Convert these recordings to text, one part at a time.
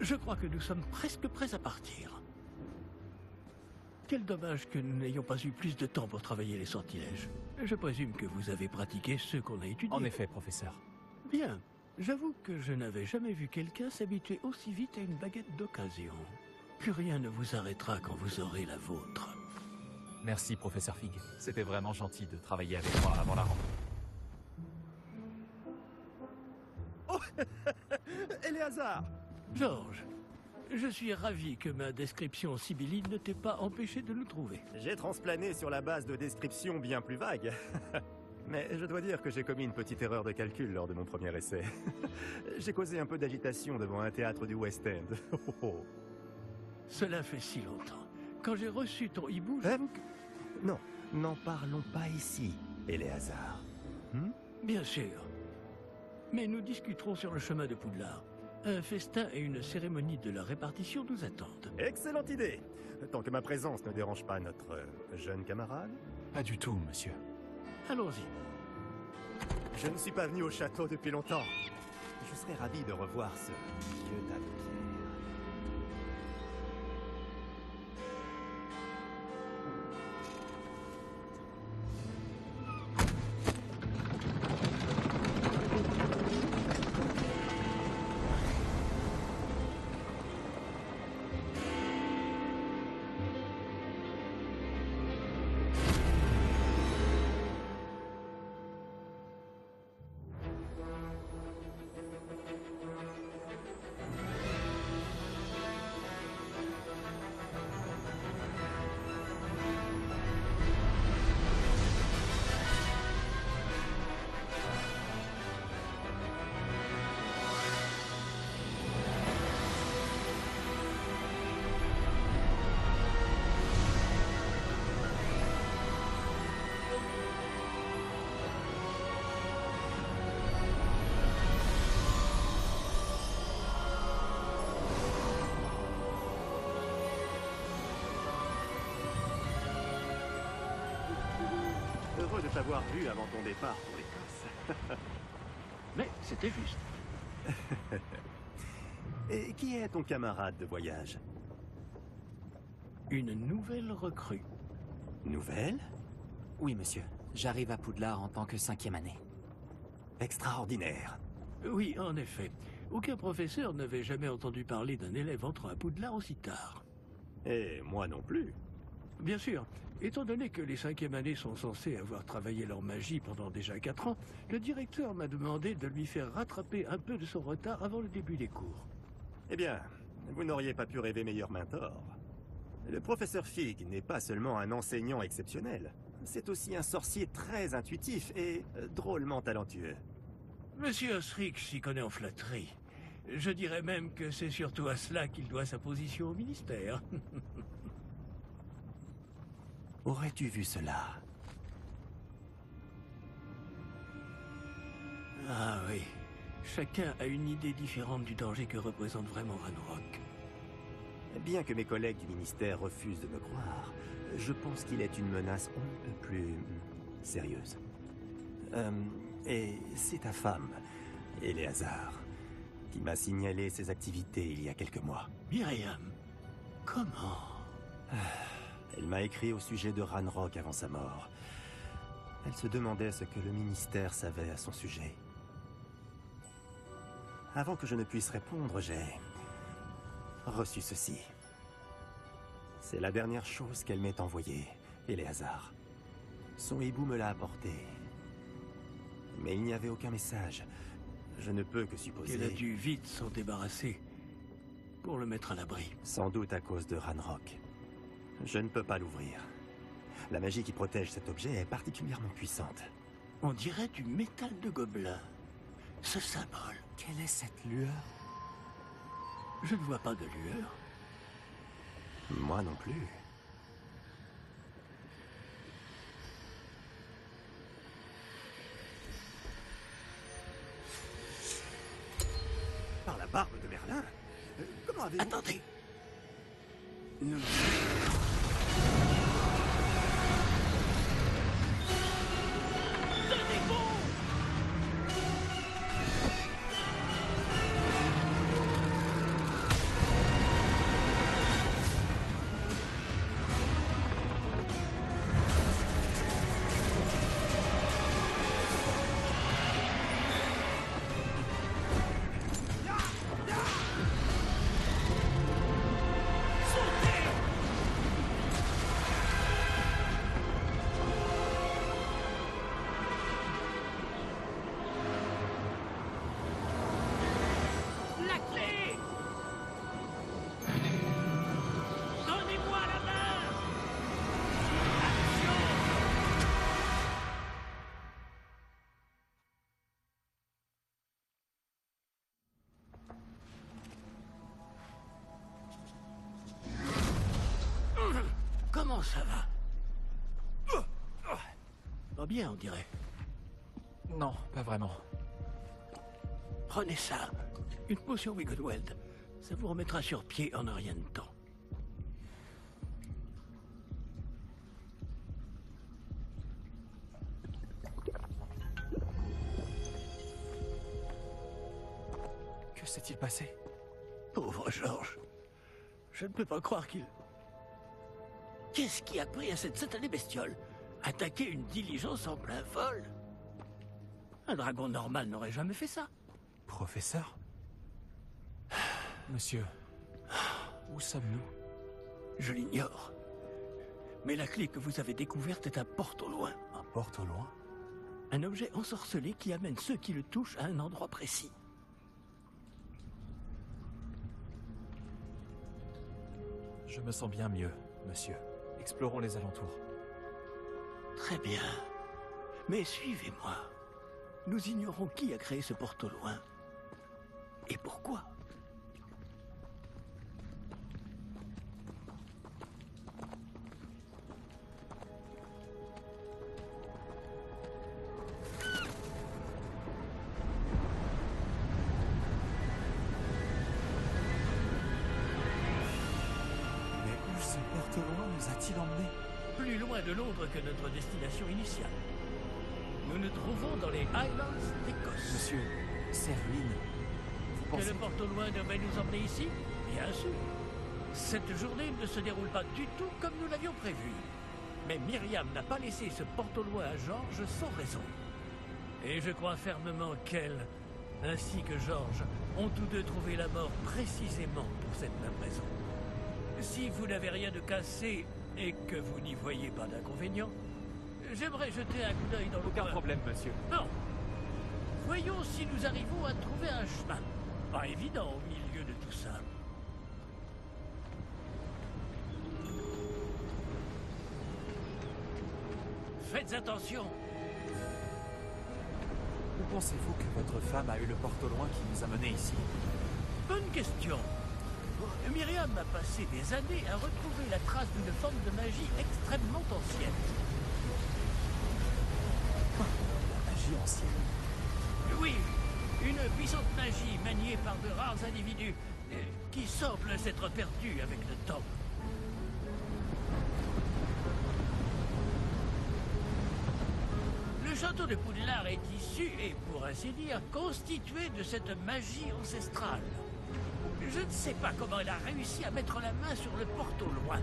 Je crois que nous sommes presque prêts à partir. Quel dommage que nous n'ayons pas eu plus de temps pour travailler les sortilèges. Je présume que vous avez pratiqué ceux qu'on a étudiés. En effet, professeur. Bien. J'avoue que je n'avais jamais vu quelqu'un s'habituer aussi vite à une baguette d'occasion. Plus rien ne vous arrêtera quand vous aurez la vôtre. Merci, professeur Fig. C'était vraiment gentil de travailler avec moi avant la rentrée. Oh Éléazar! Georges, je suis ravi que ma description sibylline ne t'ait pas empêché de nous trouver. J'ai transplané sur la base de descriptions bien plus vagues. Mais je dois dire que j'ai commis une petite erreur de calcul lors de mon premier essai. J'ai causé un peu d'agitation devant un théâtre du West End. Cela fait si longtemps. Quand j'ai reçu ton hibou, j'avoue que... Non, n'en parlons pas ici, Éléazar. Bien sûr. Mais nous discuterons sur le chemin de Poudlard. Un festin et une cérémonie de la répartition nous attendent. Excellente idée! Tant que ma présence ne dérange pas notre jeune camarade. Pas du tout, monsieur. Allons-y. Je ne suis pas venu au château depuis longtemps. Je serais ravi de revoir ce vieux tas de pierres. Heureux de t'avoir vu avant ton départ pour l'Écosse. Mais c'était juste. Et qui est ton camarade de voyage? Une nouvelle recrue. Nouvelle? Oui, monsieur. J'arrive à Poudlard en tant que 5e année. Extraordinaire. Oui, en effet. Aucun professeur n'avait jamais entendu parler d'un élève entrant à Poudlard aussi tard. Et moi non plus. Bien sûr, étant donné que les 5e années sont censées avoir travaillé leur magie pendant déjà 4 ans, le directeur m'a demandé de lui faire rattraper un peu de son retard avant le début des cours. Eh bien, vous n'auriez pas pu rêver meilleur mentor. Le professeur Fig n'est pas seulement un enseignant exceptionnel, c'est aussi un sorcier très intuitif et drôlement talentueux. Monsieur Osric s'y connaît en flatterie. Je dirais même que c'est surtout à cela qu'il doit sa position au ministère. Aurais-tu vu cela? Ah oui. Chacun a une idée différente du danger que représente vraiment Ranrock. Bien que mes collègues du ministère refusent de me croire, je pense qu'il est une menace un peu plus sérieuse. Et c'est ta femme, Éléazar, qui m'a signalé ses activités il y a quelques mois. Myriam, comment? Elle m'a écrit au sujet de Ranrock avant sa mort. Elle se demandait ce que le ministère savait à son sujet. Avant que je ne puisse répondre, j'ai reçu ceci. C'est la dernière chose qu'elle m'ait envoyée, Éléazar. Son hibou me l'a apporté. Mais il n'y avait aucun message. Je ne peux que supposer... qu'elle a dû vite s'en débarrasser pour le mettre à l'abri. Sans doute à cause de Ranrock. Je ne peux pas l'ouvrir. La magie qui protège cet objet est particulièrement puissante. On dirait du métal de gobelin. Ce symbole. Quelle est cette lueur? Je ne vois pas de lueur. Moi non plus. Par la barbe de Merlin? Comment avez-vous... Attendez. Nous... Comment ça va? Pas bien, on dirait. Non, pas vraiment. Prenez ça. Une potion Wiggleweld. Ça vous remettra sur pied en un rien de temps. Que s'est-il passé? Pauvre George. Je ne peux pas croire qu'il... Qu'est-ce qui a pris à cette satanée bestiole? Attaquer une diligence en plein vol? Un dragon normal n'aurait jamais fait ça. Professeur? Monsieur, où sommes-nous? Je l'ignore. Mais la clé que vous avez découverte est un porte au loin. Un porte au loin? Un objet ensorcelé qui amène ceux qui le touchent à un endroit précis. Je me sens bien mieux, monsieur. Explorons les alentours. Très bien. Mais suivez-moi. Nous ignorons qui a créé ce porte au loin. Et pourquoi? Mais où ce porte au loin nous a-t-il emmenés? Plus loin de Londres que notre destination initiale. Nous nous trouvons dans les Highlands d'Écosse. Monsieur, ces ruines... Vous Que pensez... le porte au loin devait nous emmener ici? Bien sûr. Cette journée ne se déroule pas du tout comme nous l'avions prévu. Mais Myriam n'a pas laissé ce porte au loin à George sans raison. Et je crois fermement qu'elle, ainsi que George, ont tous deux trouvé la mort précisément pour cette même raison. Si vous n'avez rien de cassé et que vous n'y voyez pas d'inconvénient, j'aimerais jeter un coup d'œil dans le Aucun coin. problème, monsieur. Non. Voyons si nous arrivons à trouver un chemin. Pas évident au milieu de tout ça. Faites attention. Où pensez-vous que votre femme a eu le porte au loin qui nous a menés ici? Bonne question. Myriam a passé des années à retrouver la trace d'une forme de magie extrêmement ancienne. La magie ancienne. Oui, une puissante magie maniée par de rares individus qui semble s'être perdue avec le temps. Le château de Poudlard est issu et, pour ainsi dire, constitué de cette magie ancestrale. Je ne sais pas comment elle a réussi à mettre la main sur le porte au loin,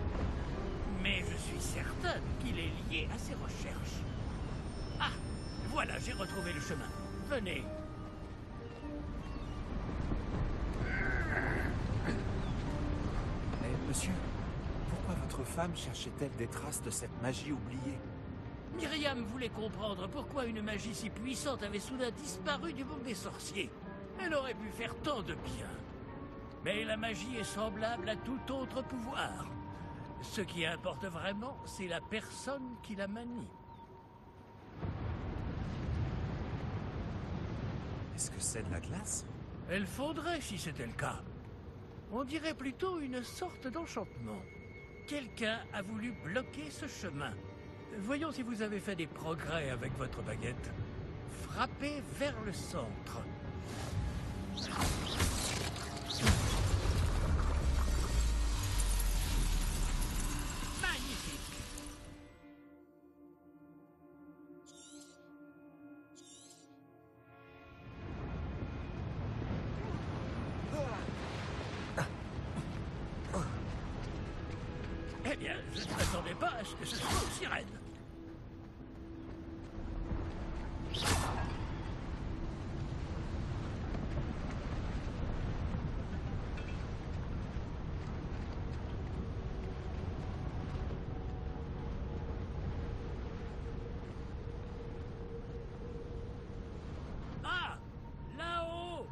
mais je suis certain qu'il est lié à ses recherches. Ah, voilà, j'ai retrouvé le chemin. Venez. Mais monsieur, pourquoi votre femme cherchait-elle des traces de cette magie oubliée? Myriam voulait comprendre pourquoi une magie si puissante avait soudain disparu du monde des sorciers. Elle aurait pu faire tant de bien. Mais la magie est semblable à tout autre pouvoir. Ce qui importe vraiment, c'est la personne qui la manie. Est-ce que c'est de la glace? Elle fondrait si c'était le cas. On dirait plutôt une sorte d'enchantement. Quelqu'un a voulu bloquer ce chemin. Voyons si vous avez fait des progrès avec votre baguette. Frappez vers le centre. Magnifique. Eh bien, je ne m'attendais pas à ce que ce soit aussi raide. Ah! Là-haut!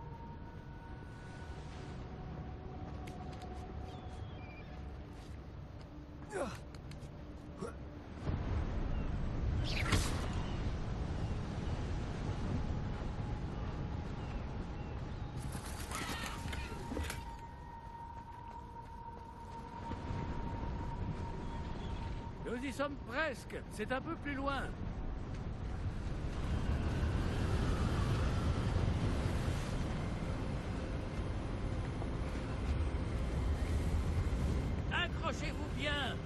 Nous y sommes presque. C'est un peu plus loin. Accrochez-vous bien.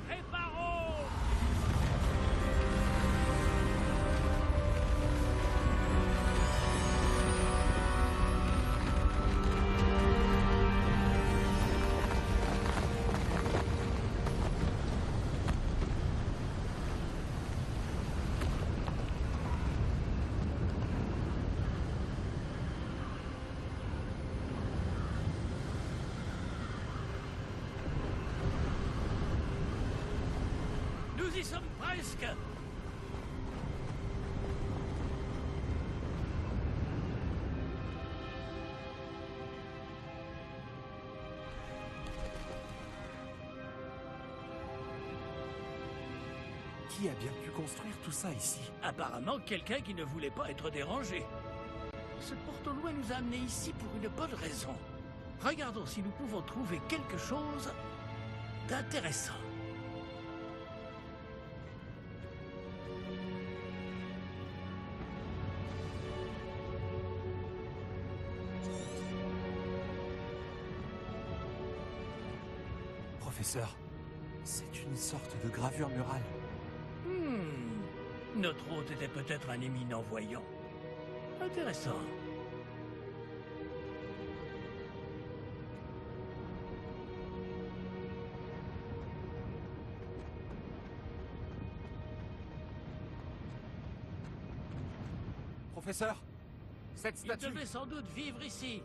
Réparons. Nous y sommes presque. Qui a bien pu construire tout ça ici? Apparemment, quelqu'un qui ne voulait pas être dérangé. Ce porte-au-loin nous a amenés ici pour une bonne raison. Regardons si nous pouvons trouver quelque chose d'intéressant. Professeur, c'est une sorte de gravure murale. Notre hôte était peut-être un éminent voyant. Intéressant. Professeur, cette Il statue... devait sans doute vivre ici.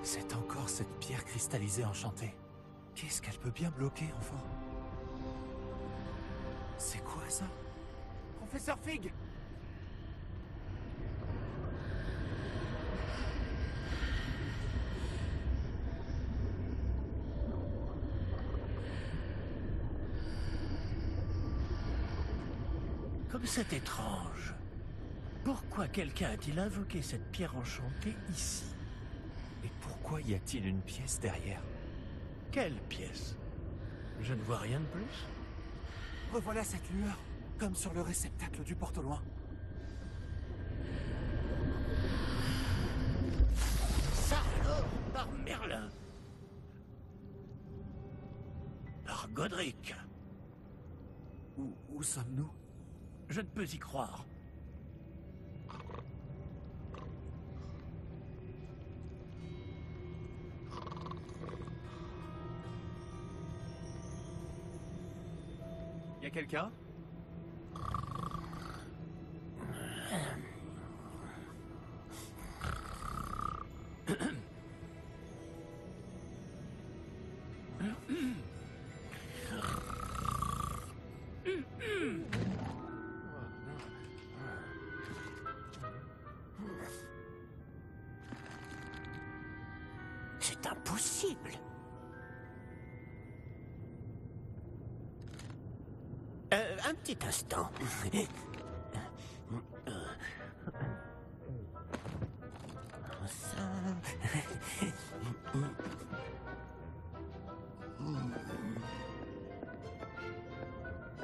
C'est encore cette pierre cristallisée enchantée. Qu'est-ce qu'elle peut bien bloquer, enfin? C'est quoi ça? Professeur Fig! Comme c'est étrange. Pourquoi quelqu'un a-t-il invoqué cette pierre enchantée ici? Et pourquoi y a-t-il une pièce derrière? Quelle pièce? Je ne vois rien de plus. Revoilà cette lueur, comme sur le réceptacle du porte-au-loin. Ça alors, par Merlin. Par Godric. Où sommes-nous? Je ne peux y croire. Y a quelqu'un? C'est impossible. Un petit instant.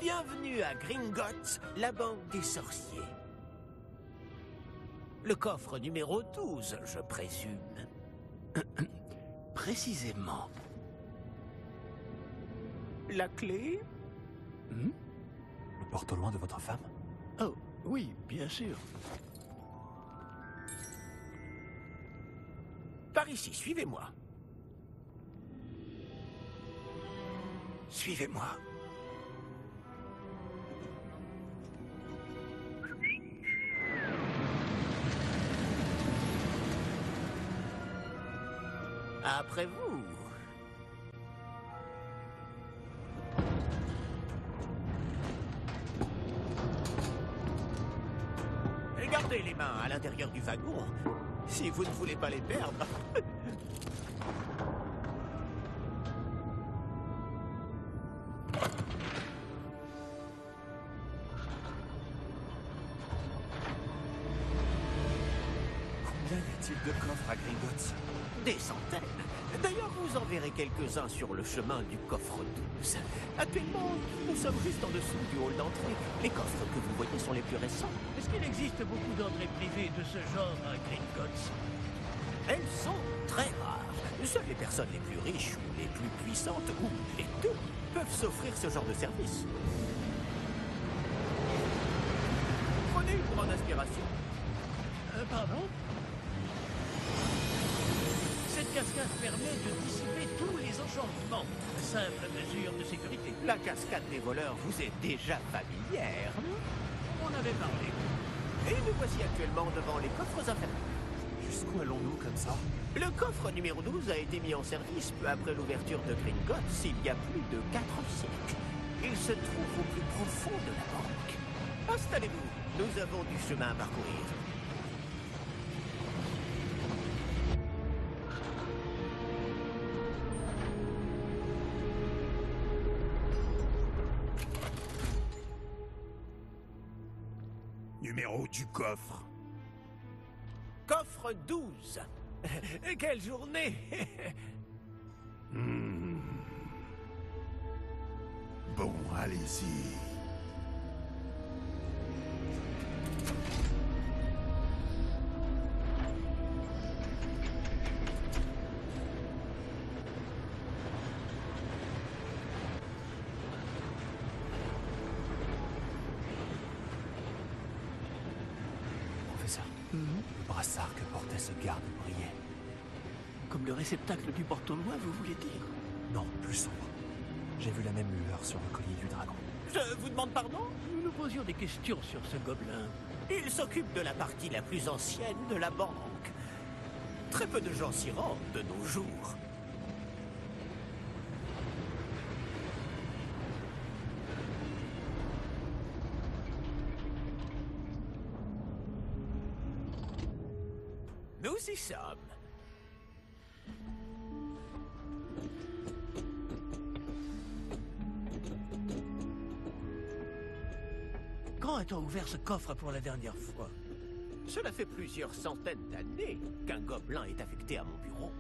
Bienvenue à Gringotts, la banque des sorciers. Le coffre numéro 12, je présume. Précisément. La clé? Le porte-au-loin de votre femme? Oh, oui, bien sûr. Par ici, suivez-moi. Suivez-moi. Après vous. Et gardez les mains à l'intérieur du wagon, si vous ne voulez pas les perdre. de coffres à Gringotts? Des centaines. D'ailleurs, vous en verrez quelques-uns sur le chemin du coffre 12. Actuellement, nous sommes juste en dessous du hall d'entrée. Les coffres que vous voyez sont les plus récents. Est-ce qu'il existe beaucoup d'entrées privées de ce genre à Gringotts? Elles sont très rares. Seules les personnes les plus riches ou les plus puissantes, ou les deux, peuvent s'offrir ce genre de service. Prenez une grande inspiration. Pardon? Cette cascade permet de dissiper tous les enchantements. Simple mesure de sécurité. La cascade des voleurs vous est déjà familière. On avait parlé. Et nous voici actuellement devant les coffres infernaux. Jusqu'où allons-nous comme ça? Le coffre numéro 12 a été mis en service peu après l'ouverture de Gringotts il y a plus de 4 siècles. Il se trouve au plus profond de la banque. Installez-vous, nous avons du chemin à parcourir. Numéro du coffre. Coffre 12. Quelle journée! Bon, allez-y. Professeur, le brassard que portait ce garde brillait. Comme le réceptacle du porte-loin, vous voulez dire? Non, plus sombre. J'ai vu la même lueur sur le collier du dragon. Je vous demande pardon? Nous nous posions des questions sur ce gobelin. Il s'occupe de la partie la plus ancienne de la banque. Très peu de gens s'y rendent de nos jours. Nous y sommes. Quand a-t-on ouvert ce coffre pour la dernière fois? Cela fait plusieurs centaines d'années qu'un gobelin est affecté à mon bureau.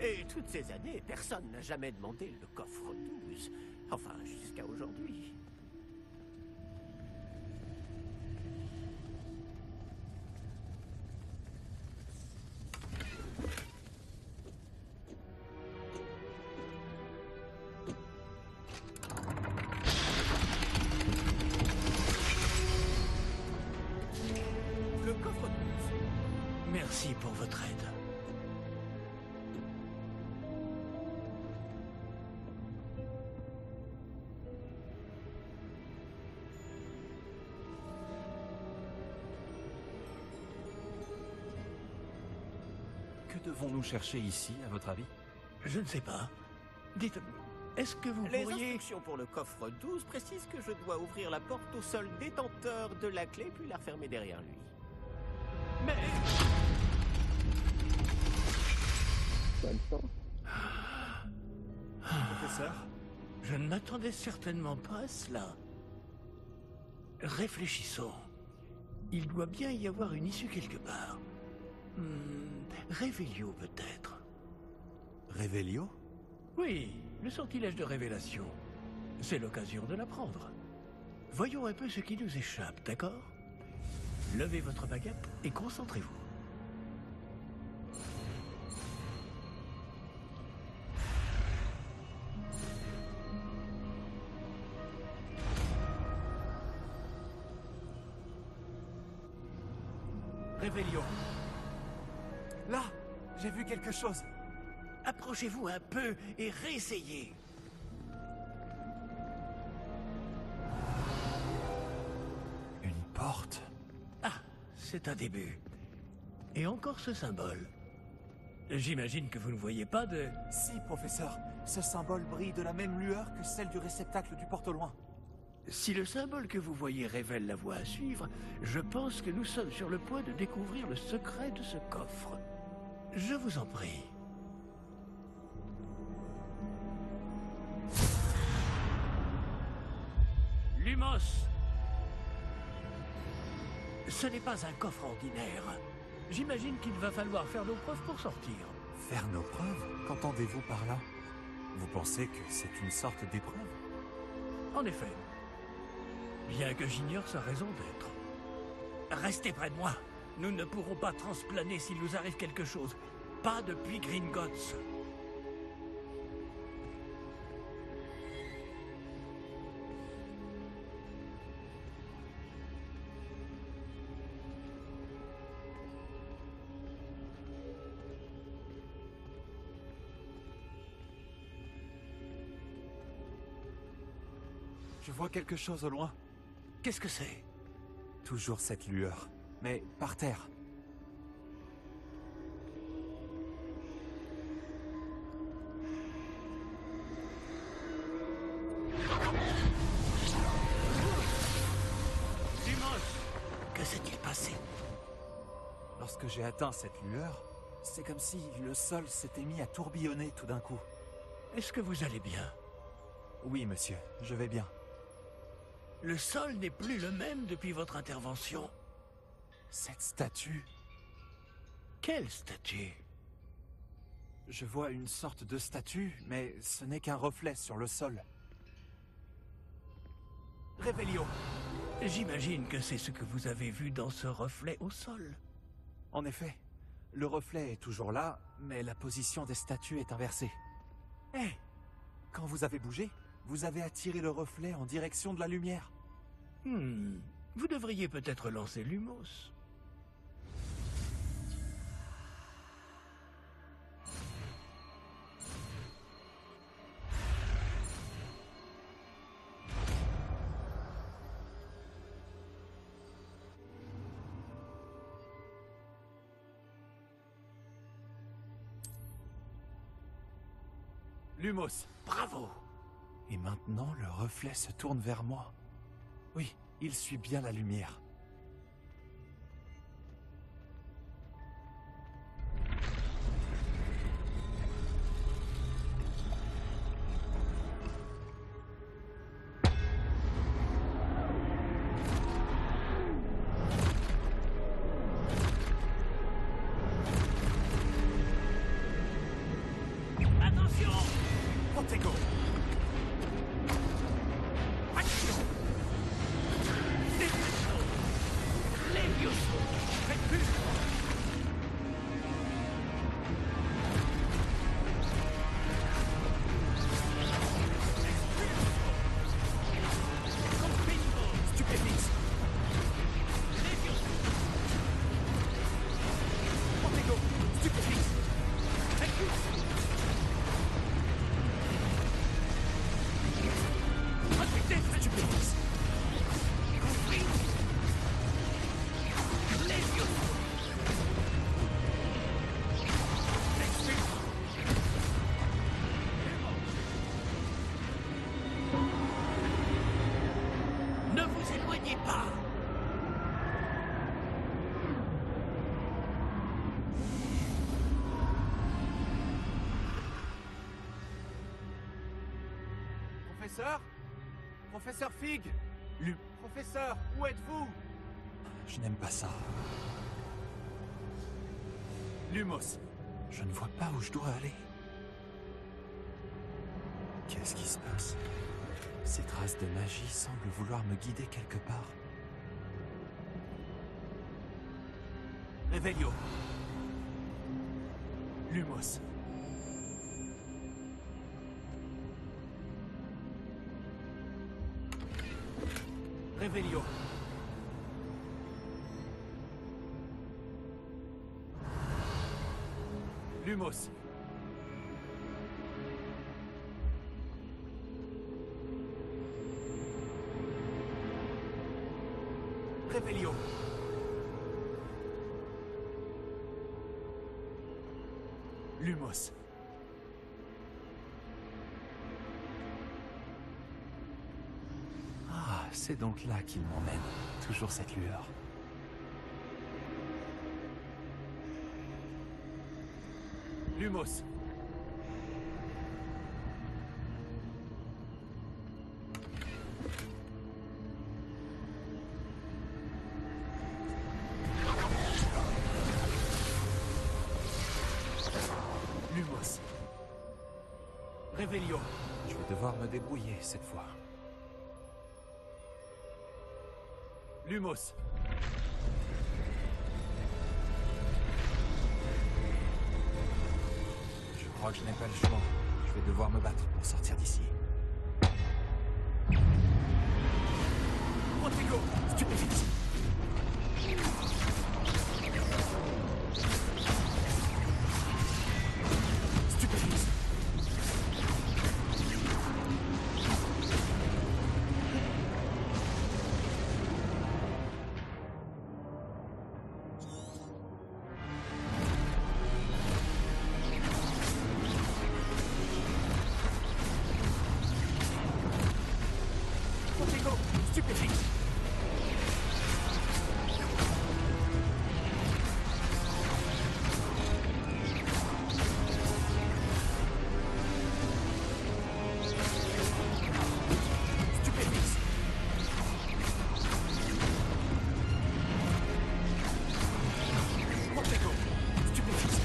Et toutes ces années, personne n'a jamais demandé le coffre 12. Enfin, jusqu'à aujourd'hui. Le coffre 12. Merci pour votre aide. Que devons-nous chercher ici, à votre avis? Je ne sais pas. Dites, est-ce que vous Les pourriez... instructions pour le coffre 12 précisent que je dois ouvrir la porte au seul détenteur de la clé puis la refermer derrière lui. Mais... Professeur? Je ne m'attendais certainement pas à cela. Réfléchissons. Il doit bien y avoir une issue quelque part. Révélio peut-être. Révélio? Oui, le sortilège de révélation. C'est l'occasion de l'apprendre. Voyons un peu ce qui nous échappe, d'accord? Levez votre baguette et concentrez-vous. Révélio. Là, j'ai vu quelque chose. Approchez-vous un peu et réessayez. Une porte. Ah, c'est un début. Et encore ce symbole. J'imagine que vous ne voyez pas de... Si, professeur. Ce symbole brille de la même lueur que celle du réceptacle du porte-loin. Si le symbole que vous voyez révèle la voie à suivre, je pense que nous sommes sur le point de découvrir le secret de ce coffre. Je vous en prie. Lumos! Ce n'est pas un coffre ordinaire. J'imagine qu'il va falloir faire nos preuves pour sortir. Faire nos preuves? Qu'entendez-vous par là? Vous pensez que c'est une sorte d'épreuve? En effet. Bien que j'ignore sa raison d'être. Restez près de moi. Nous ne pourrons pas transplaner s'il nous arrive quelque chose. Pas depuis Gringotts. Je vois quelque chose au loin. Qu'est-ce que c'est? Toujours cette lueur, mais par terre. Lumos! Que s'est-il passé? Lorsque j'ai atteint cette lueur, c'est comme si le sol s'était mis à tourbillonner tout d'un coup. Est-ce que vous allez bien? Oui, monsieur, je vais bien. Le sol n'est plus le même depuis votre intervention. Cette statue, Quelle statue? je vois une sorte de statue, mais ce n'est qu'un reflet sur le sol. Révélio! J'imagine que c'est ce que vous avez vu dans ce reflet au sol. En effet, le reflet est toujours là, mais la position des statues est inversée. Hé! Quand vous avez bougé, vous avez attiré le reflet en direction de la lumière. Vous devriez peut-être lancer Lumos. Lumos! Bravo! Et maintenant, le reflet se tourne vers moi. Oui, il suit bien la lumière. Attention! Protego! Action! Defenso! Levioso! Repulso! Confisco! Stupéfix! Levioso! Protego! Stupéfix! Repulso! Protectez! Stupéfix! Confis! Levioso! Expulso! Ne vous éloignez pas! Professeur? Professeur Fig! Professeur, où êtes-vous? Je n'aime pas ça. Lumos, je ne vois pas où je dois aller. Qu'est-ce qui se passe? Ces traces de magie semblent vouloir me guider quelque part. Révélio. Lumos. Révélio. Lumos. Révélio. Lumos. Ah, c'est donc là qu'il m'emmène. Toujours cette lueur. Lumos. Revelio. Je vais devoir me débrouiller cette fois. Lumos. Je crois que je n'ai pas le choix. Je vais devoir me battre pour sortir d'ici. Protego. Stupéfixe. Stupéfixe. Protego. Stupéfixe. Stupéfixe. Protego. Stupéfixe.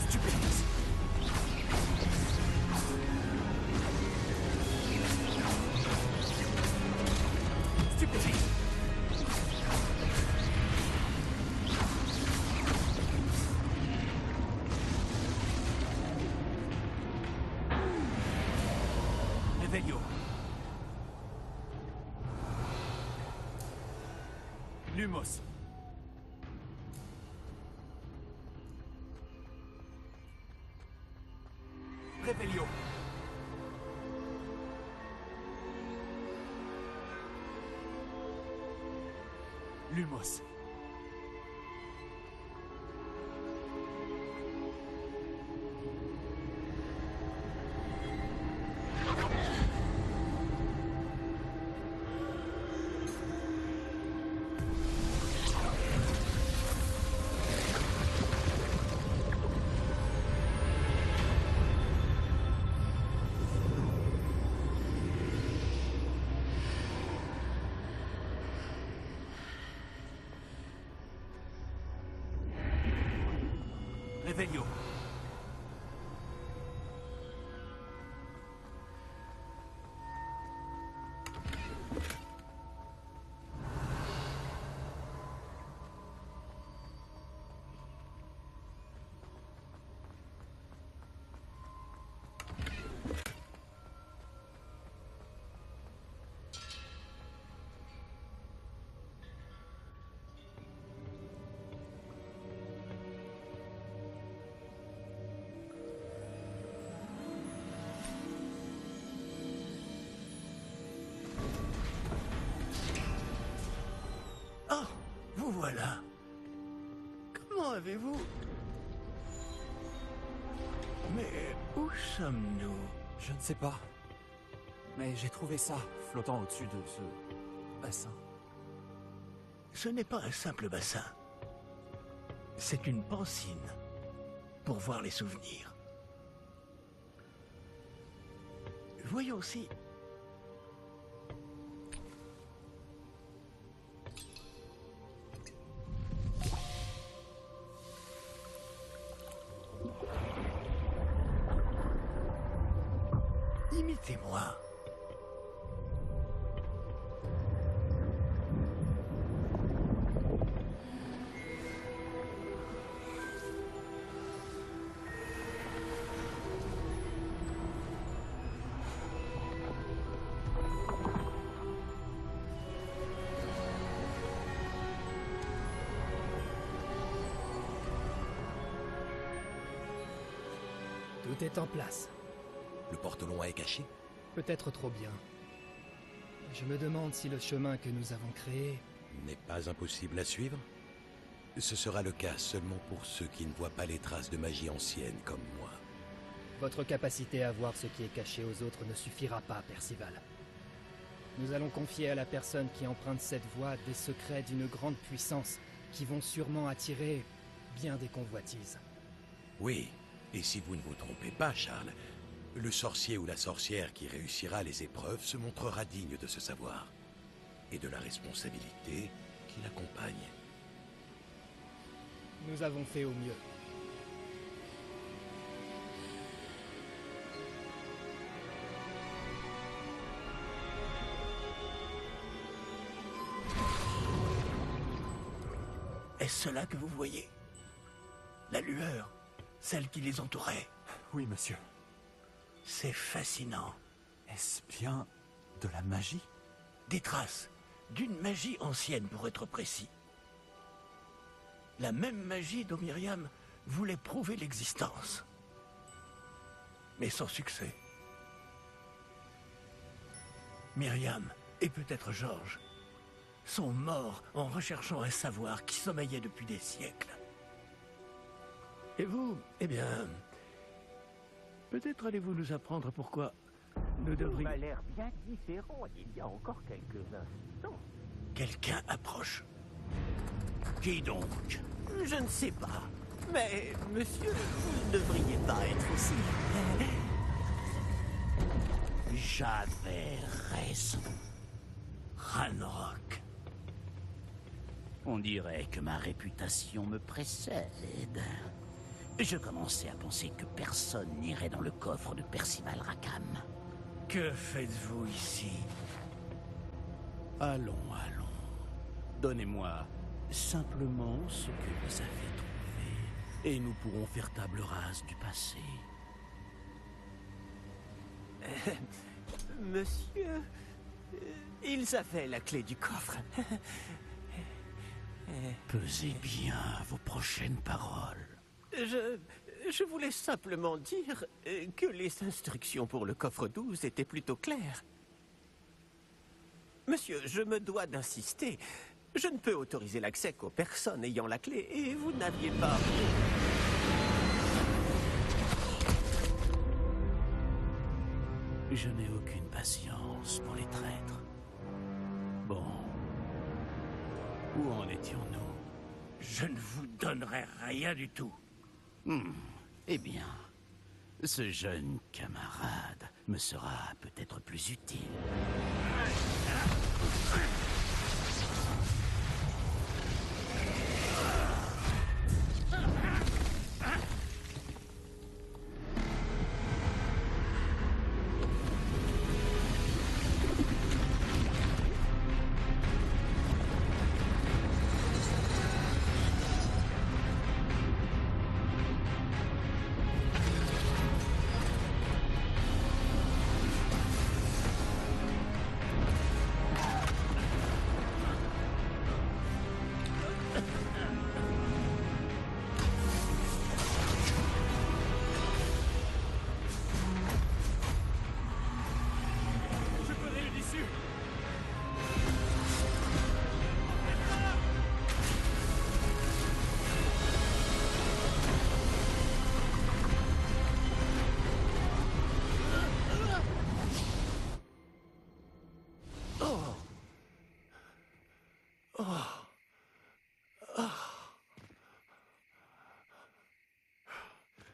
Stupéfixe. Stupéfixe. Revelio. Lumos. Revelio. Lumos. Revelio. Oh, vous voilà. Comment avez-vous... Mais où sommes-nous? Je ne sais pas. Mais j'ai trouvé ça, flottant au-dessus de ce bassin. Ce n'est pas un simple bassin. C'est une pancine pour voir les souvenirs. Voyons si... Imitez-moi. Tout est en place. Le porte-loin est caché? Peut-être trop bien. Je me demande si le chemin que nous avons créé... N'est pas impossible à suivre? Ce sera le cas seulement pour ceux qui ne voient pas les traces de magie ancienne comme moi. Votre capacité à voir ce qui est caché aux autres ne suffira pas, Percival. Nous allons confier à la personne qui emprunte cette voie des secrets d'une grande puissance qui vont sûrement attirer bien des convoitises. Oui, et si vous ne vous trompez pas, Charles, le sorcier ou la sorcière qui réussira les épreuves se montrera digne de ce savoir et de la responsabilité qui l'accompagne. Nous avons fait au mieux. Est-ce cela que vous voyez? La lueur, celle qui les entourait. Oui, monsieur. C'est fascinant. Est-ce bien de la magie? Des traces d'une magie ancienne, pour être précis. La même magie dont Myriam voulait prouver l'existence. Mais sans succès. Myriam, et peut-être Georges, sont morts en recherchant un savoir qui sommeillait depuis des siècles. Et vous, eh bien... peut-être allez-vous nous apprendre pourquoi nous devrions... Ça a l'air bien différent il y a encore quelques instants. Quelqu'un approche. Qui donc? Je ne sais pas. Mais, monsieur, vous ne devriez pas être ici. J'avais raison. Ranrock. On dirait que ma réputation me précède. Je commençais à penser que personne n'irait dans le coffre de Percival Rackham. Que faites-vous ici? Allons, allons. Donnez-moi simplement ce que vous avez trouvé, et nous pourrons faire table rase du passé. Monsieur, ils avaient la clé du coffre. Pesez bien vos prochaines paroles. Je voulais simplement dire que les instructions pour le coffre 12 étaient plutôt claires. Monsieur, je me dois d'insister. Je ne peux autoriser l'accès qu'aux personnes ayant la clé, et vous n'aviez pas... Je n'ai aucune patience pour les traîtres. Bon. Où en étions-nous? Je ne vous donnerai rien du tout. Eh bien, ce jeune camarade me sera peut-être plus utile.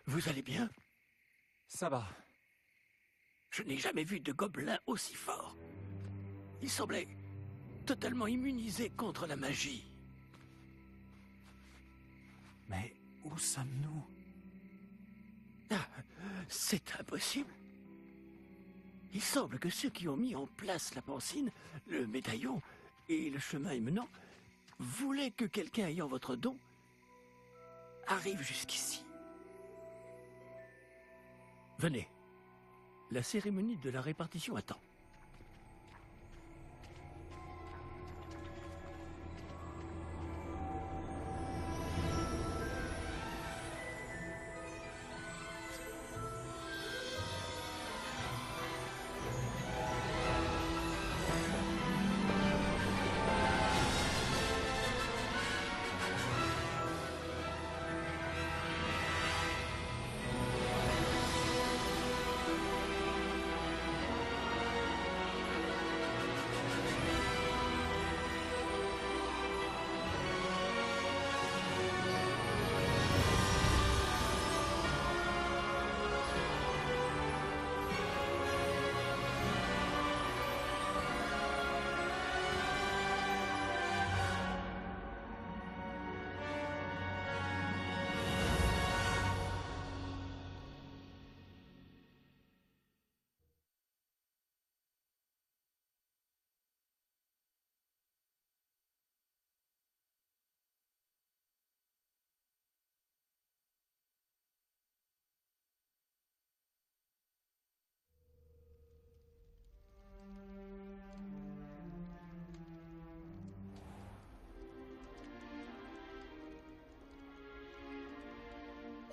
Vous allez bien? Ça va. Je n'ai jamais vu de gobelin aussi fort. Il semblait totalement immunisé contre la magie. Mais où sommes-nous? Ah, c'est impossible. Il semble que ceux qui ont mis en place la pancine, le médaillon et le chemin émenant voulaient que quelqu'un ayant votre don arrive jusqu'ici. Venez. La cérémonie de la répartition attend.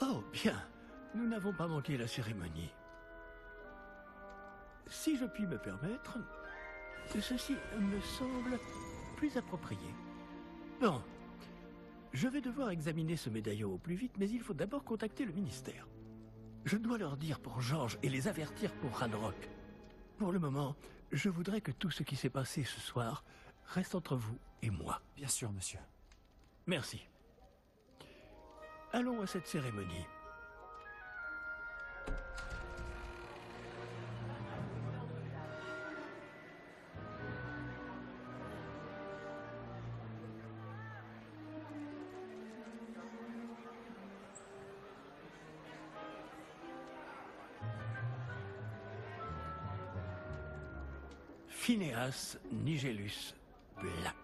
Oh, bien. Nous n'avons pas manqué la cérémonie. Si je puis me permettre, ceci me semble plus approprié. Bon, je vais devoir examiner ce médaillon au plus vite, mais il faut d'abord contacter le ministère. Je dois leur dire pour George et les avertir pour Ranrock. Pour le moment, je voudrais que tout ce qui s'est passé ce soir reste entre vous et moi. Bien sûr, monsieur. Merci. Allons à cette cérémonie. Phineas Nigellus Black.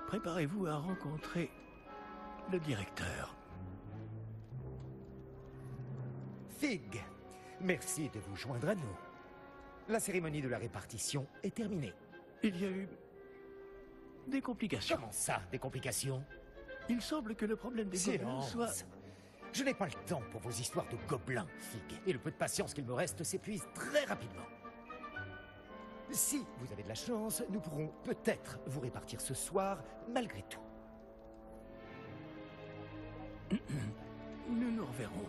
Préparez-vous à rencontrer le directeur. Fig, merci de vous joindre à nous. La cérémonie de la répartition est terminée. Il y a eu des complications. Comment ça, des complications? Il semble que le problème des gobelins soit... Je n'ai pas le temps pour vos histoires de gobelins, Fig, et le peu de patience qu'il me reste s'épuise très rapidement. Si vous avez de la chance, nous pourrons peut-être vous répartir ce soir, malgré tout. Nous nous reverrons.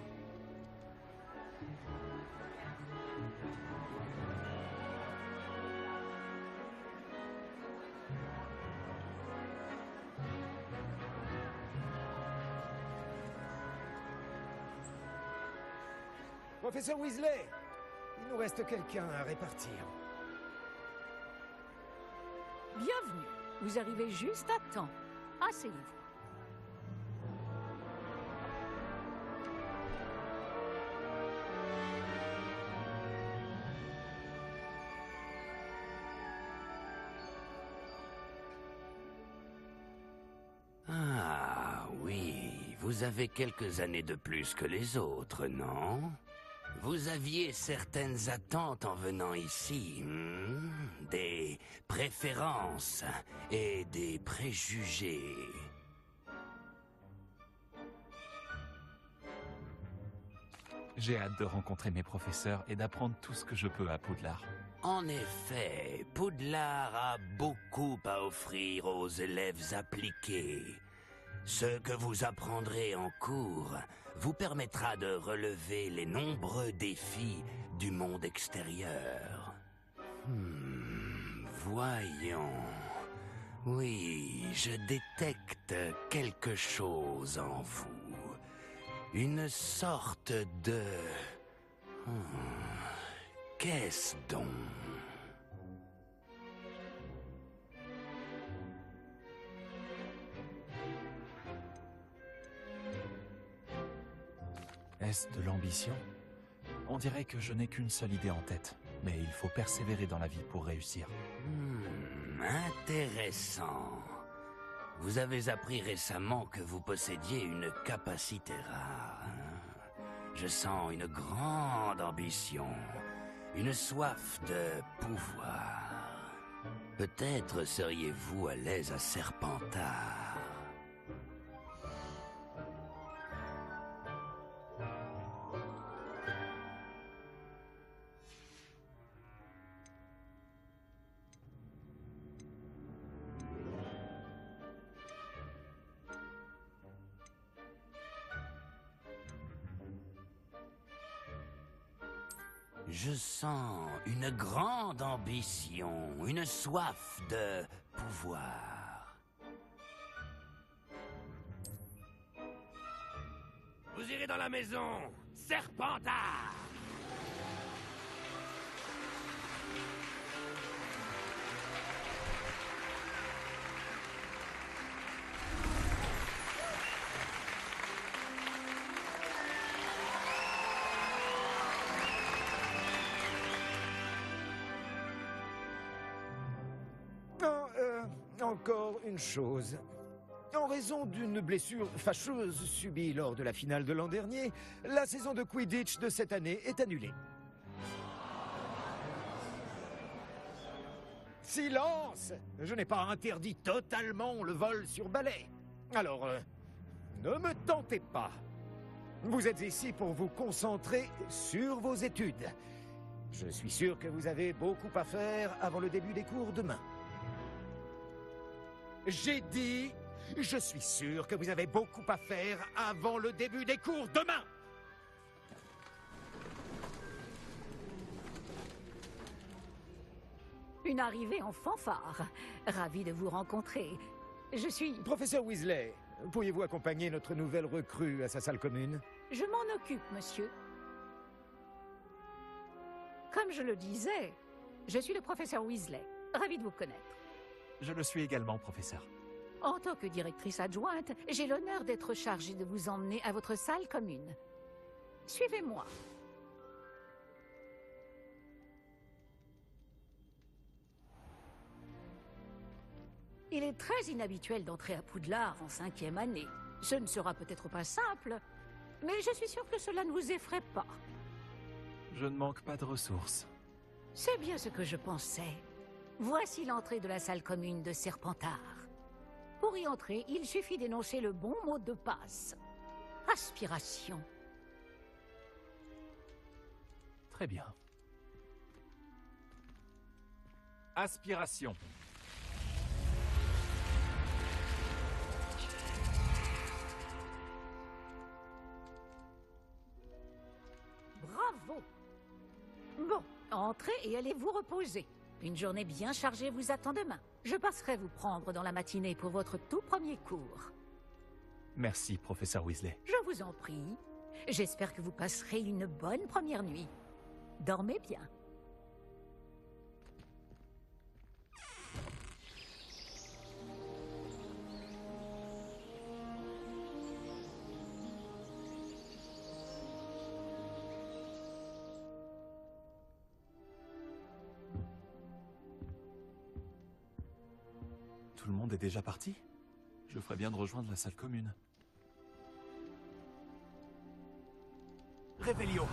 Professeur Weasley, il nous reste quelqu'un à répartir. Bienvenue. Vous arrivez juste à temps. Asseyez-vous. Ah oui, vous avez quelques années de plus que les autres, non? Vous aviez certaines attentes en venant ici, des préférences et des préjugés. J'ai hâte de rencontrer mes professeurs et d'apprendre tout ce que je peux à Poudlard. En effet, Poudlard a beaucoup à offrir aux élèves appliqués. Ce que vous apprendrez en cours vous permettra de relever les nombreux défis du monde extérieur. Voyons. Oui, je détecte quelque chose en vous. Une sorte de... Qu'est-ce donc? Est-ce de l'ambition? On dirait que je n'ai qu'une seule idée en tête, mais il faut persévérer dans la vie pour réussir. Intéressant. Vous avez appris récemment que vous possédiez une capacité rare. Je sens une grande ambition, une soif de pouvoir. Peut-être seriez-vous à l'aise à Serpentard. Je sens une grande ambition, une soif de pouvoir. Vous irez dans la maison, Serpentard! Encore une chose. En raison d'une blessure fâcheuse subie lors de la finale de l'an dernier, la saison de Quidditch de cette année est annulée. Silence! Je n'ai pas interdit totalement le vol sur balai. Alors, Ne me tentez pas. Vous êtes ici pour vous concentrer sur vos études. Je suis sûr que vous avez beaucoup à faire avant le début des cours demain. J'ai dit, je suis sûr que vous avez beaucoup à faire avant le début des cours demain. Une arrivée en fanfare. Ravi de vous rencontrer. Je suis... Professeur Weasley, pourriez-vous accompagner notre nouvelle recrue à sa salle commune? Je m'en occupe, monsieur. Comme je le disais, je suis le professeur Weasley. Ravi de vous connaître. Je le suis également, professeur. En tant que directrice adjointe, j'ai l'honneur d'être chargée de vous emmener à votre salle commune. Suivez-moi. Il est très inhabituel d'entrer à Poudlard en 5e année. Ce ne sera peut-être pas simple, mais je suis sûre que cela ne vous effraie pas. Je ne manque pas de ressources. C'est bien ce que je pensais. Voici l'entrée de la salle commune de Serpentard. Pour y entrer, il suffit d'énoncer le bon mot de passe. Aspiration. Très bien. Aspiration. Bravo! Bon, entrez et allez vous reposer. Une journée bien chargée vous attend demain. Je passerai vous prendre dans la matinée pour votre tout premier cours. Merci, professeur Weasley. Je vous en prie. J'espère que vous passerez une bonne première nuit. Dormez bien. Tout le monde est déjà parti? Je ferais bien de rejoindre la salle commune. Réveillon.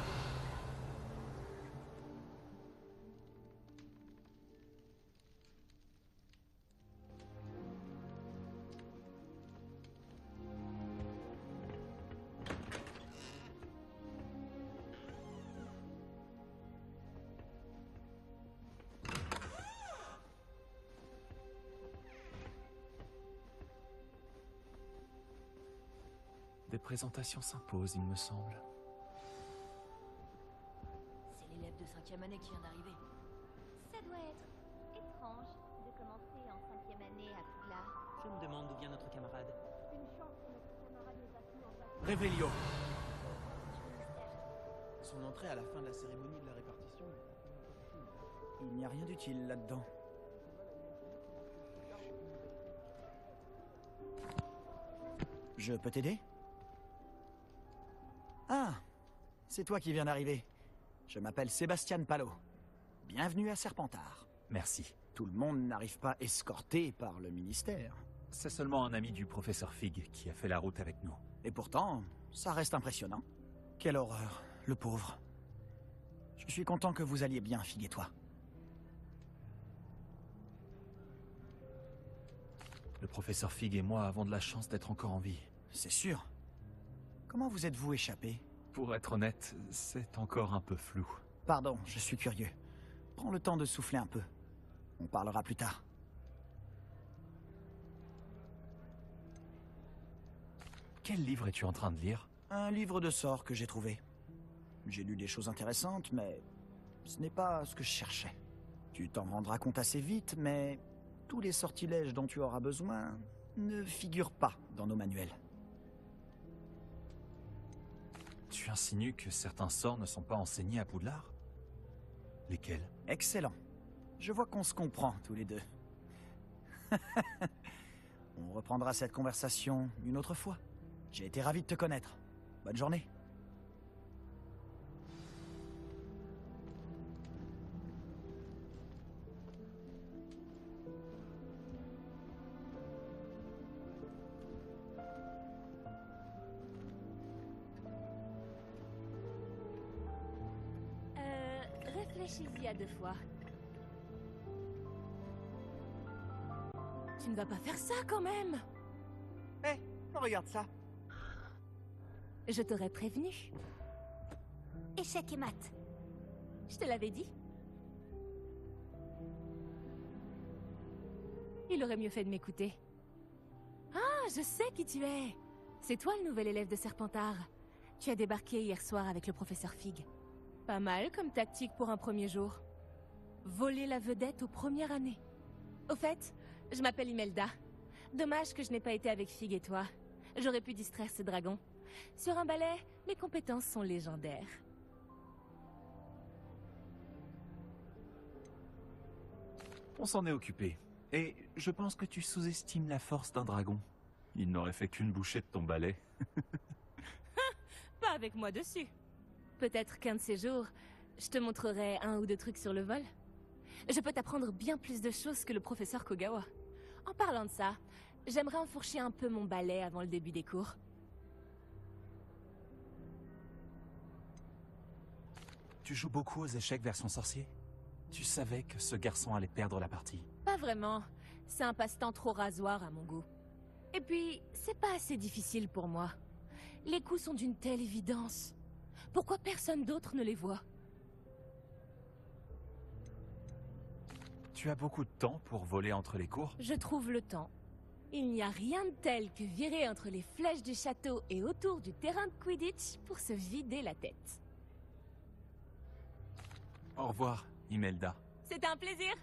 Des présentations s'imposent, il me semble. C'est l'élève de 5e année qui vient d'arriver. Ça doit être étrange de commencer en 5e année à Poudlard. Je me demande d'où vient notre camarade. Une chance que notre camarade n'est pas tout en face. Réveillon. Son entrée à la fin de la cérémonie de la répartition. Il n'y a rien d'utile là-dedans. Je peux t'aider? Ah, c'est toi qui viens d'arriver. Je m'appelle Sébastien Palot. Bienvenue à Serpentard. Merci. Tout le monde n'arrive pas escorté par le ministère. C'est seulement un ami du professeur Fig qui a fait la route avec nous. Et pourtant, ça reste impressionnant. Quelle horreur, le pauvre. Je suis content que vous alliez bien, Fig et toi. Le professeur Fig et moi avons de la chance d'être encore en vie. C'est sûr. Comment vous êtes-vous échappé? Pour être honnête, c'est encore un peu flou. Pardon, je suis curieux. Prends le temps de souffler un peu. On parlera plus tard. Quel livre es-tu en train de lire? Un livre de sorts que j'ai trouvé. J'ai lu des choses intéressantes, mais ce n'est pas ce que je cherchais. Tu t'en rendras compte assez vite, mais tous les sortilèges dont tu auras besoin ne figurent pas dans nos manuels. Tu insinues que certains sorts ne sont pas enseignés à Poudlard? Lesquels? Excellent. Je vois qu'on se comprend tous les deux. On reprendra cette conversation une autre fois. J'ai été ravi de te connaître. Bonne journée. Réfléchis-y à 2 fois. Tu ne vas pas faire ça quand même. Hé, regarde ça. Je t'aurais prévenu. Échec et mat. Je te l'avais dit. Il aurait mieux fait de m'écouter. Ah, je sais qui tu es. C'est toi le nouvel élève de Serpentard. Tu as débarqué hier soir avec le professeur Fig. Pas mal comme tactique pour un premier jour. Voler la vedette aux premières années. Au fait, je m'appelle Imelda. Dommage que je n'ai pas été avec Fig et toi. J'aurais pu distraire ce dragon. Sur un balai, mes compétences sont légendaires. On s'en est occupé. Et je pense que tu sous-estimes la force d'un dragon. Il n'aurait fait qu'une bouchée de ton balai. Pas avec moi dessus. Peut-être qu'un de ces jours, je te montrerai un ou deux trucs sur le vol. Je peux t'apprendre bien plus de choses que le professeur Kogawa. En parlant de ça, j'aimerais enfourcher un peu mon balai avant le début des cours. Tu joues beaucoup aux échecs version sorcier? Tu savais que ce garçon allait perdre la partie. Pas vraiment. C'est un passe-temps trop rasoir à mon goût. Et puis, c'est pas assez difficile pour moi. Les coups sont d'une telle évidence. Pourquoi personne d'autre ne les voit? Tu as beaucoup de temps pour voler entre les cours? Je trouve le temps. Il n'y a rien de tel que virer entre les flèches du château et autour du terrain de Quidditch pour se vider la tête. Au revoir, Imelda. C'était un plaisir.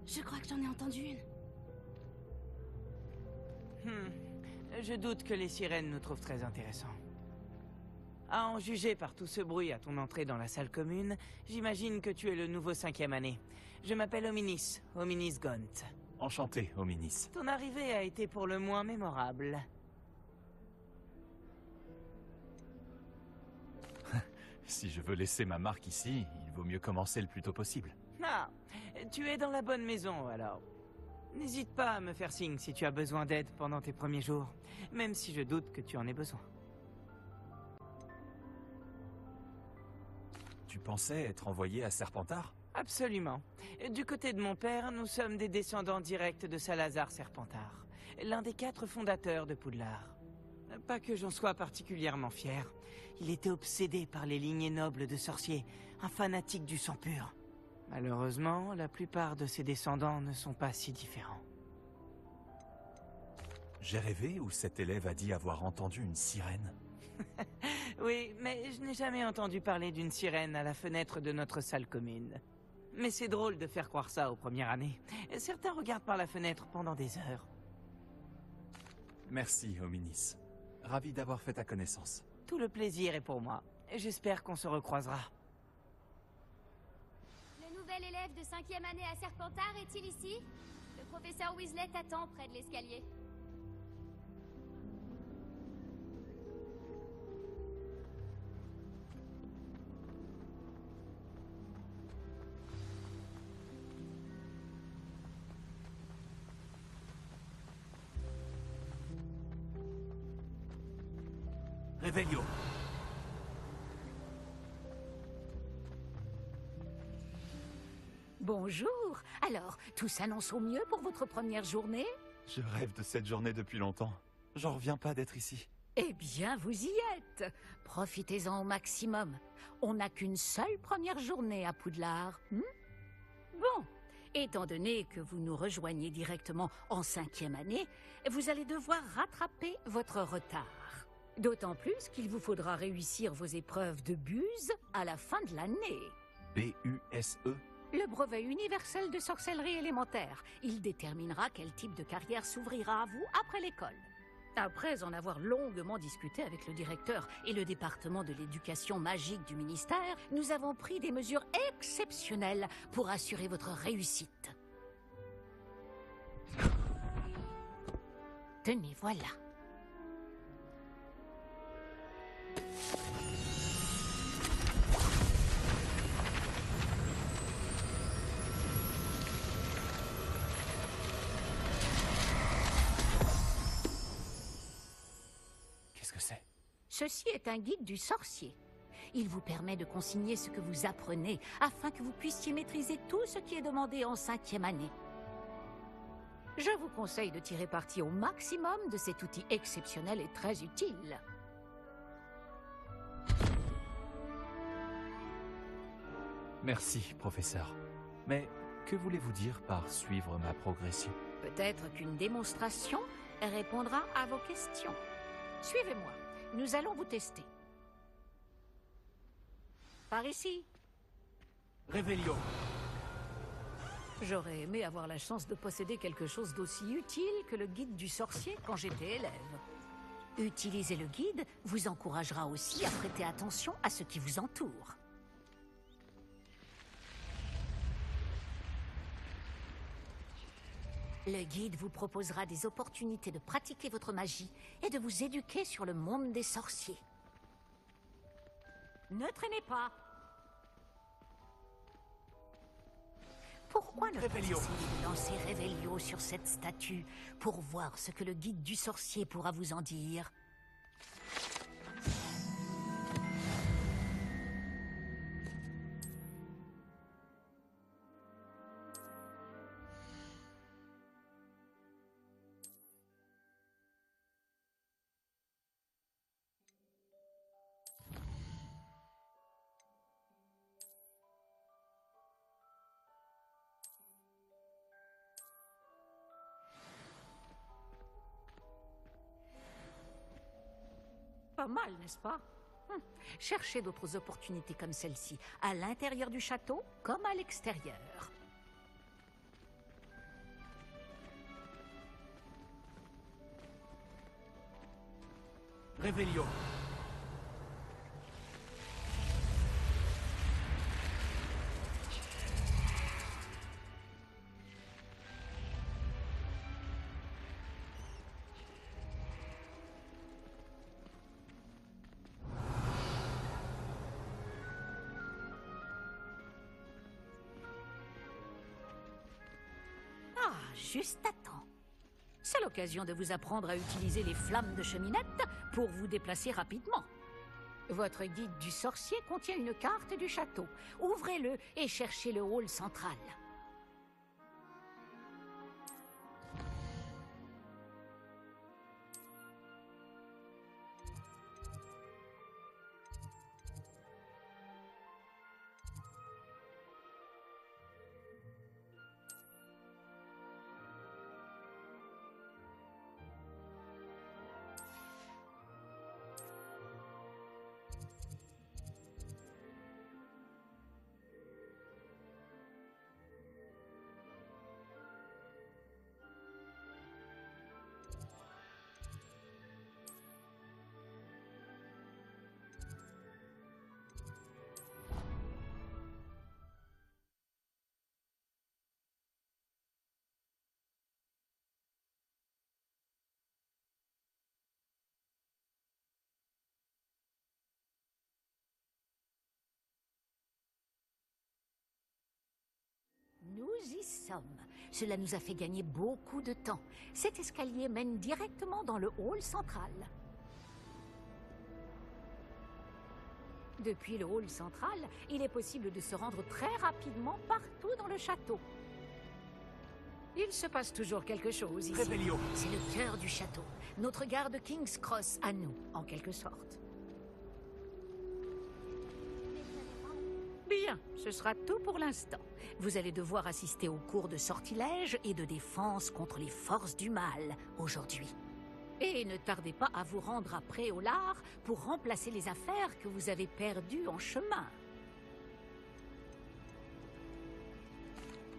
Je crois que j'en ai entendu une. Je doute que les sirènes nous trouvent très intéressants. À en juger par tout ce bruit à ton entrée dans la salle commune, j'imagine que tu es le nouveau 5e année. Je m'appelle Hominis, Hominis Gaunt. Enchanté, Hominis. Ton arrivée a été pour le moins mémorable. Si je veux laisser ma marque ici, il vaut mieux commencer le plus tôt possible. Ah, tu es dans la bonne maison alors. N'hésite pas à me faire signe si tu as besoin d'aide pendant tes premiers jours, même si je doute que tu en aies besoin. Tu pensais être envoyé à Serpentard? Absolument. Du côté de mon père, nous sommes des descendants directs de Salazar Serpentard, l'un des 4 fondateurs de Poudlard. Pas que j'en sois particulièrement fier. Il était obsédé par les lignées nobles de sorciers, un fanatique du sang pur. Malheureusement, la plupart de ses descendants ne sont pas si différents. J'ai rêvé ou cet élève a dit avoir entendu une sirène? Oui, mais je n'ai jamais entendu parler d'une sirène à la fenêtre de notre salle commune. Mais c'est drôle de faire croire ça aux premières années. Certains regardent par la fenêtre pendant des heures. Merci, Hominis. Ravi d'avoir fait ta connaissance. Tout le plaisir est pour moi. J'espère qu'on se recroisera. Le nouvel élève de 5e année à Serpentard est-il ici? Le professeur Weasley t'attend près de l'escalier. Réveillon. Bonjour. Alors, tout s'annonce au mieux pour votre première journée? Je rêve de cette journée depuis longtemps. J'en reviens pas d'être ici. Eh bien, vous y êtes. Profitez-en au maximum. On n'a qu'une seule première journée à Poudlard. Bon, étant donné que vous nous rejoignez directement en 5e année, vous allez devoir rattraper votre retard. D'autant plus qu'il vous faudra réussir vos épreuves de buse à la fin de l'année. B-U-S-E? Le brevet universel de sorcellerie élémentaire. Il déterminera quel type de carrière s'ouvrira à vous après l'école. Après en avoir longuement discuté avec le directeur et le département de l'éducation magique du ministère, nous avons pris des mesures exceptionnelles pour assurer votre réussite. Tenez, voilà. Ceci est un guide du sorcier. Il vous permet de consigner ce que vous apprenez afin que vous puissiez maîtriser tout ce qui est demandé en 5e année. Je vous conseille de tirer parti au maximum de cet outil exceptionnel et très utile. Merci, professeur. Mais que voulez-vous dire par suivre ma progression? Peut-être qu'une démonstration répondra à vos questions. Suivez-moi, nous allons vous tester. Par ici. Réveillon. J'aurais aimé avoir la chance de posséder quelque chose d'aussi utile que le guide du sorcier quand j'étais élève. Utiliser le guide vous encouragera aussi à prêter attention à ce qui vous entoure. Le guide vous proposera des opportunités de pratiquer votre magie et de vous éduquer sur le monde des sorciers. Ne traînez pas. Pourquoi ne pas essayer de lancer Réveillon sur cette statue pour voir ce que le guide du sorcier pourra vous en dire? Pas mal, n'est-ce pas? Cherchez d'autres opportunités comme celle-ci, à l'intérieur du château comme à l'extérieur. Réveillon. Juste à temps. C'est l'occasion de vous apprendre à utiliser les flammes de cheminette pour vous déplacer rapidement. Votre guide du sorcier contient une carte du château. Ouvrez-le et cherchez le hall central. Nous y sommes. Cela nous a fait gagner beaucoup de temps. Cet escalier mène directement dans le hall central. Depuis le hall central, il est possible de se rendre très rapidement partout dans le château. Il se passe toujours quelque chose ici. Réveillon. C'est le cœur du château. Notre gare de King's Cross à nous, en quelque sorte. Bien, ce sera tout pour l'instant. Vous allez devoir assister aux cours de sortilège et de défense contre les forces du mal aujourd'hui. Et ne tardez pas à vous rendre à Préolard pour remplacer les affaires que vous avez perdues en chemin.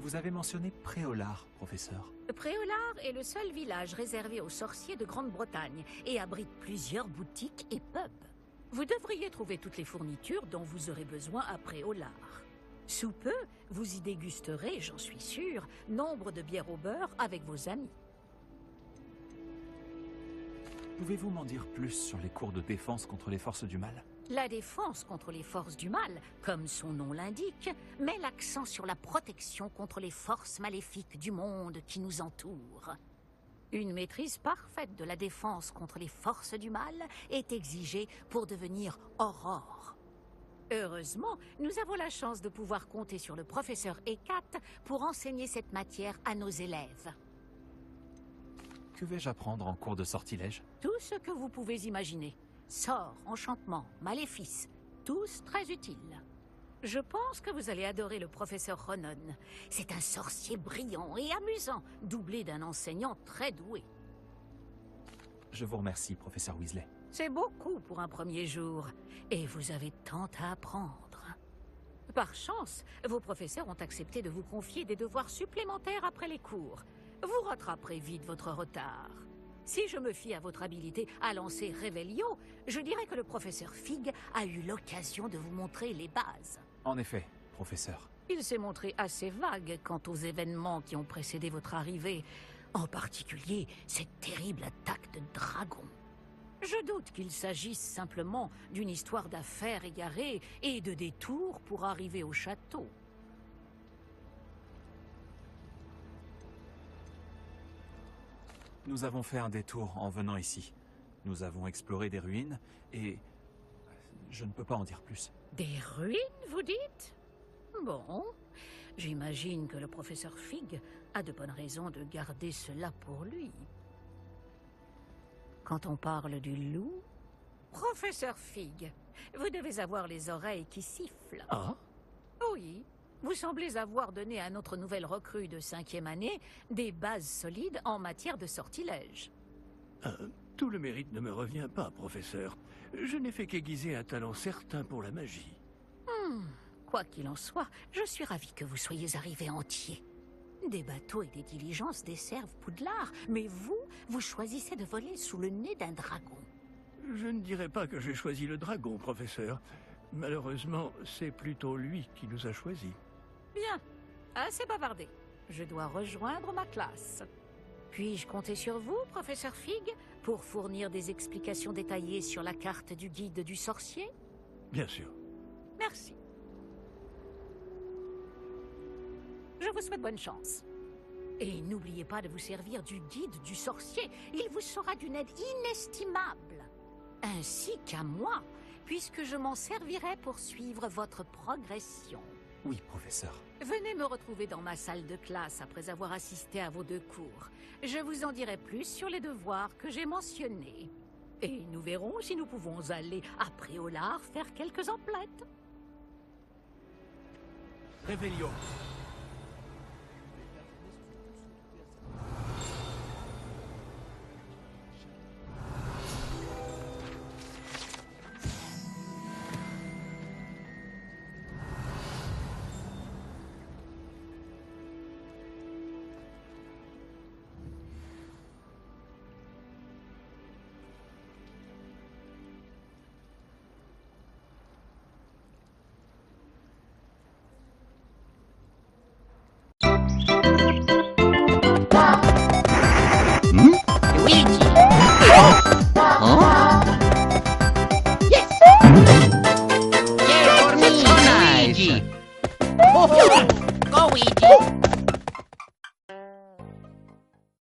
Vous avez mentionné Préolard, professeur. Préolard est le seul village réservé aux sorciers de Grande-Bretagne et abrite plusieurs boutiques et pubs. Vous devriez trouver toutes les fournitures dont vous aurez besoin à Préolard. Sous peu, vous y dégusterez, j'en suis sûr, nombre de bières au beurre avec vos amis. Pouvez-vous m'en dire plus sur les cours de défense contre les forces du mal? La défense contre les forces du mal, comme son nom l'indique, met l'accent sur la protection contre les forces maléfiques du monde qui nous entoure. Une maîtrise parfaite de la défense contre les forces du mal est exigée pour devenir Aurore. Heureusement, nous avons la chance de pouvoir compter sur le professeur Hécate pour enseigner cette matière à nos élèves. Que vais-je apprendre en cours de sortilège? Tout ce que vous pouvez imaginer. Sorts, enchantements, maléfices, tous très utiles. Je pense que vous allez adorer le professeur Ronon. C'est un sorcier brillant et amusant, doublé d'un enseignant très doué. Je vous remercie, professeur Weasley. C'est beaucoup pour un premier jour, et vous avez tant à apprendre. Par chance, vos professeurs ont accepté de vous confier des devoirs supplémentaires après les cours. Vous rattraperez vite votre retard. Si je me fie à votre habilité à lancer Revelio, je dirais que le professeur Fig a eu l'occasion de vous montrer les bases. En effet, professeur. Il s'est montré assez vague quant aux événements qui ont précédé votre arrivée, en particulier cette terrible attaque de dragon. Je doute qu'il s'agisse simplement d'une histoire d'affaires égarées et de détours pour arriver au château. Nous avons fait un détour en venant ici. Nous avons exploré des ruines et... je ne peux pas en dire plus. Des ruines, vous dites? Bon, j'imagine que le professeur Fig a de bonnes raisons de garder cela pour lui. Quand on parle du loup... Professeur Fig, vous devez avoir les oreilles qui sifflent. Ah? Oui, vous semblez avoir donné à notre nouvelle recrue de 5e année des bases solides en matière de sortilège. Tout le mérite ne me revient pas, professeur. Je n'ai fait qu'aiguiser un talent certain pour la magie. Quoi qu'il en soit, je suis ravi que vous soyez arrivé entier. Des bateaux et des diligences desservent Poudlard, mais vous choisissez de voler sous le nez d'un dragon. Je ne dirais pas que j'ai choisi le dragon, professeur. Malheureusement, c'est plutôt lui qui nous a choisis. Bien, assez bavardé. Je dois rejoindre ma classe. Puis-je compter sur vous, professeur Fig, pour fournir des explications détaillées sur la carte du guide du sorcier? Bien sûr. Merci. Je vous souhaite bonne chance. Et n'oubliez pas de vous servir du guide du sorcier. Il vous sera d'une aide inestimable. Ainsi qu'à moi, puisque je m'en servirai pour suivre votre progression. Oui, professeur. Venez me retrouver dans ma salle de classe après avoir assisté à vos 2 cours. Je vous en dirai plus sur les devoirs que j'ai mentionnés. Et nous verrons si nous pouvons aller à Préolard faire quelques emplettes. Revelio. Luigi! Yes! Yeah, for me, Luigi!